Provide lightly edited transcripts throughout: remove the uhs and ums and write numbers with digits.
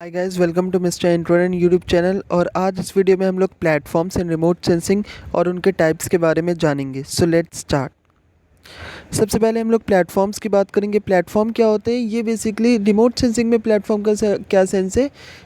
Hi guys, welcome to mister इंट्रोडन YouTube channel. और आज इस वीडियो में हम लोग प्लेटफॉर्म्स एंड रिमोट सेंसिंग और उनके टाइप्स के बारे में जानेंगे। So let's start. सबसे पहले हम लोग प्लेटफॉर्म्स की बात करेंगे। प्लेटफॉर्म क्या होते हैं? ये बेसिकली रिमोट सेंसिंग में प्लेटफॉर्म का क्या सेंस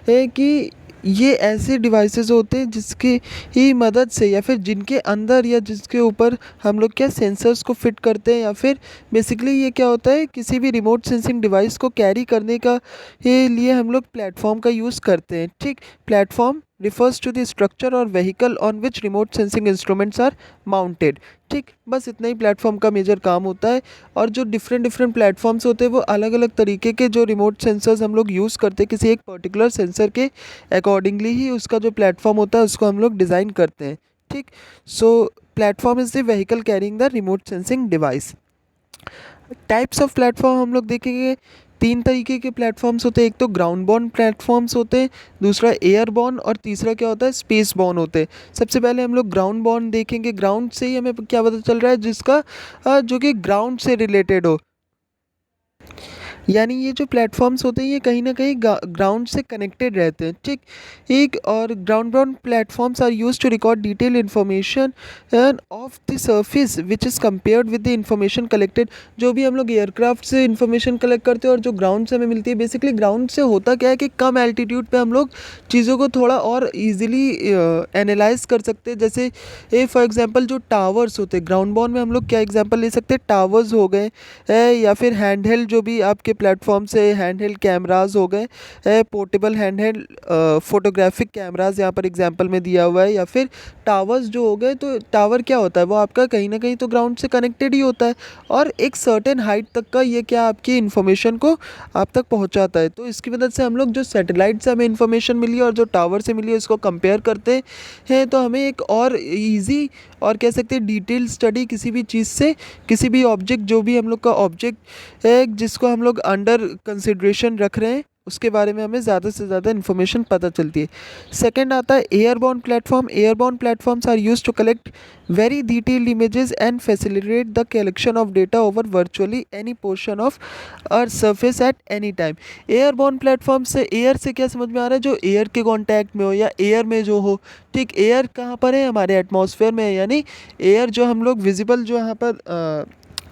है कि ये ऐसे डिवाइसेस होते हैं जिसकी ही मदद से या फिर जिनके अंदर या जिसके ऊपर हम लोग क्या सेंसर्स को फिट करते हैं, या फिर बेसिकली ये क्या होता है, किसी भी रिमोट सेंसिंग डिवाइस को कैरी करने का ये लिए हम लोग प्लेटफॉर्म का यूज़ करते हैं। ठीक, platform refers to the structure or vehicle on which remote sensing instruments are mounted। ठीक, बस इतना ही प्लेटफॉर्म का मेजर काम होता है। और जो डिफरेंट डिफरेंट प्लेटफॉर्म्स होते हैं वो अलग अलग तरीके के जो रिमोट सेंसर्स हम लोग यूज़ करते हैं, किसी एक पर्टिकुलर सेंसर के अकॉर्डिंगली ही उसका जो प्लेटफॉर्म होता है उसको हम लोग डिज़ाइन करते हैं। ठीक, so platform is the vehicle carrying the remote sensing device. Types of platform हम लोग देखेंगे। तीन तरीके के प्लेटफॉर्म्स होते हैं। एक तो ग्राउंड बॉर्न प्लेटफॉर्म्स होते हैं, दूसरा एयर बॉर्न, और तीसरा क्या होता है, स्पेस बॉर्न होते हैं। सबसे पहले हम लोग ग्राउंड बॉर्न देखेंगे। ग्राउंड से ही हमें क्या पता चल रहा है, जिसका जो कि ग्राउंड से रिलेटेड हो, यानी ये जो प्लेटफॉर्म्स होते हैं ये कहीं ना कहीं ग्राउंड से कनेक्टेड रहते हैं। ठीक, एक और ground bound platforms are use to record detail information of the surface which is compared with the information collected. जो भी हम लोग एयरक्राफ्ट से इंफॉर्मेशन कलेक्ट करते हैं और जो ग्राउंड से हमें मिलती है, बेसिकली ग्राउंड से होता क्या है कि कम एल्टीट्यूड पे हम लोग चीज़ों को थोड़ा और ईजिली एनालाइज कर सकते हैं। जैसे फॉर एग्जांपल जो टावर्स होते हैं, ग्राउंड बाउंड में हम लोग क्या एग्जांपल ले सकते हैं, टावर्स हो गए, या फिर हैंड हेल्ड जो भी आपके प्लेटफॉर्म से हैंड हेल्ड कैमराज हो गए, portable hand held photographic cameras यहाँ पर एग्जांपल में दिया हुआ है, या फिर टावर्स जो हो गए। तो टावर क्या होता है, वो आपका कहीं ना कहीं तो ग्राउंड से कनेक्टेड ही होता है और एक सर्टेन हाइट तक का ये क्या आपकी इन्फॉर्मेशन को आप तक पहुँचाता है। तो इसकी मदद से हम लोग जो सैटेलाइट से हमें इन्फॉर्मेशन मिली है और जो टावर से मिली है उसको कंपेयर करते हैं, तो हमें एक और ईजी और कह सकते हैं डिटेल स्टडी किसी भी चीज़ से, किसी भी ऑब्जेक्ट, जो भी हम लोग का ऑब्जेक्ट है जिसको हम लोग अंडर कंसिड्रेशन रख रहे हैं, उसके बारे में हमें ज़्यादा से ज़्यादा इन्फॉर्मेशन पता चलती है। सेकंड आता है airborne platform. Airborne platforms are used to collect very detailed images and facilitate the collection of data over virtually any portion of earth surface at any time. Airborne platform से, air से क्या समझ में आ रहा है, जो एयर के contact में हो या एयर में जो हो। ठीक, एयर कहाँ पर है, हमारे एटमॉस्फेयर में है, यानी एयर जो हम लोग विजिबल जो यहाँ पर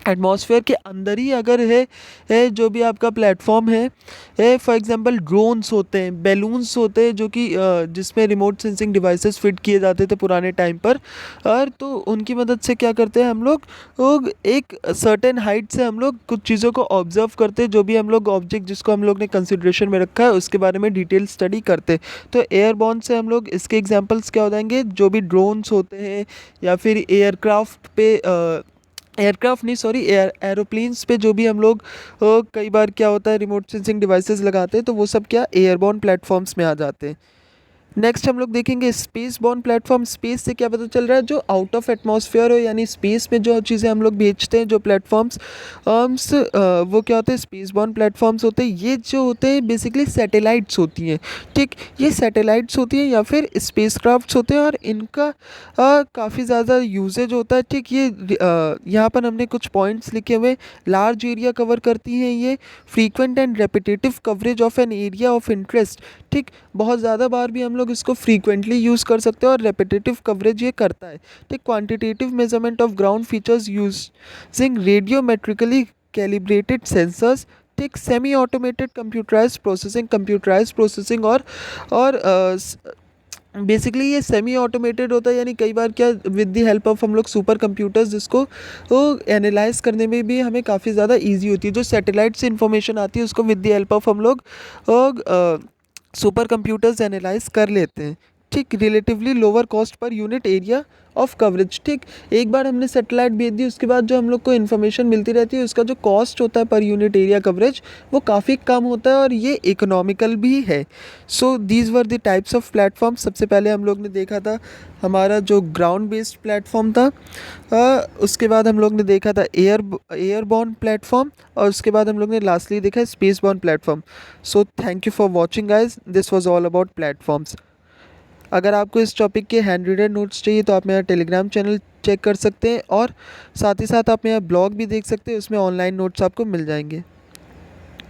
एटमॉस्फेयर के अंदर ही अगर है जो भी आपका प्लेटफॉर्म है फॉर एग्जांपल ड्रोन्स होते हैं, बैलून्स होते हैं, जो कि जिसमें रिमोट सेंसिंग डिवाइसेस फिट किए जाते थे पुराने टाइम पर। और तो उनकी मदद से क्या करते हैं हम लोग एक सर्टेन हाइट से हम लोग कुछ चीज़ों को ऑब्जर्व करते हैं, जो भी हम लोग ऑब्जेक्ट जिसको हम लोग ने कंसिड्रेशन में रखा है उसके बारे में डिटेल स्टडी करते हैं। तो एयरबॉर्न से हम लोग इसके एग्जांपल्स क्या हो जाएंगे, जो भी ड्रोन्स होते हैं, या फिर एयरक्राफ्ट पे एयरक्राफ्ट नहीं सॉरी एरोप्लेन्स पे जो भी हम लोग कई बार क्या होता है रिमोट सेंसिंग डिवाइसेस लगाते हैं, तो वो सब क्या एयरबॉर्न प्लेटफॉर्म्स में आ जाते हैं। नेक्स्ट हम लोग देखेंगे स्पेस बॉर्न प्लेटफॉर्म। स्पेस से क्या पता चल रहा है, जो आउट ऑफ एटमॉस्फेयर हो, यानी स्पेस में जो चीज़ें हम लोग भेजते हैं, जो प्लेटफॉर्म्स वो क्या होते हैं, स्पेस बॉर्न प्लेटफॉर्म्स होते हैं। ये जो होते हैं बेसिकली सैटेलाइट्स होती हैं। ठीक, ये सैटेलाइट्स होती हैं या फिर स्पेस क्राफ्ट्स होते हैं, और इनका काफ़ी ज़्यादा यूजेज होता है। ठीक, ये यहाँ पर हमने कुछ पॉइंट्स लिखे हुए। लार्ज एरिया कवर करती हैं ये, frequent and repetitive coverage of an area of interest. ठीक, बहुत ज़्यादा बार भी हम लोग इसको फ्रीक्वेंटली यूज़ कर सकते हैं और रेपिटेटिव कवरेज ये करता है। ठीक, quantitative measurement of ground features using radiometrically calibrated sensors. ठीक, सेमी ऑटोमेटेड कंप्यूटराइज प्रोसेसिंग और बेसिकली ये सेमी ऑटोमेटेड होता है, यानी कई बार क्या विद द हेल्प ऑफ हम लोग सुपर कंप्यूटर्स, जिसको वो एनालाइज करने में भी हमें काफ़ी ज़्यादा इजी होती है। जो सैटेलाइट से इंफॉर्मेशन आती है उसको विद द हेल्प ऑफ हम लोग सुपर कंप्यूटर्स एनालाइज कर लेते हैं। ठीक, relatively lower cost per unit area of coverage. ठीक, एक बार हमने सैटेलाइट भेज दी, उसके बाद जो हम लोग को इन्फॉर्मेशन मिलती रहती है, उसका जो कॉस्ट होता है पर यूनिट एरिया कवरेज, वो काफ़ी कम होता है और ये इकोनॉमिकल भी है। So these were the types of platform. सबसे पहले हम लोग ने देखा था हमारा जो ग्राउंड बेस्ड प्लेटफॉर्म था, उसके बाद हम लोग ने देखा था एयरबॉर्न प्लेटफॉर्म, और उसके बाद हम लोग ने लास्टली देखा space born platform. So thank you for watching guys, this was all about platforms. अगर आपको इस टॉपिक के हैंड रीडर नोट्स चाहिए तो आप मेरा टेलीग्राम चैनल चेक कर सकते हैं, और साथ ही साथ आप मेरा ब्लॉग भी देख सकते हैं, उसमें ऑनलाइन नोट्स आपको मिल जाएंगे।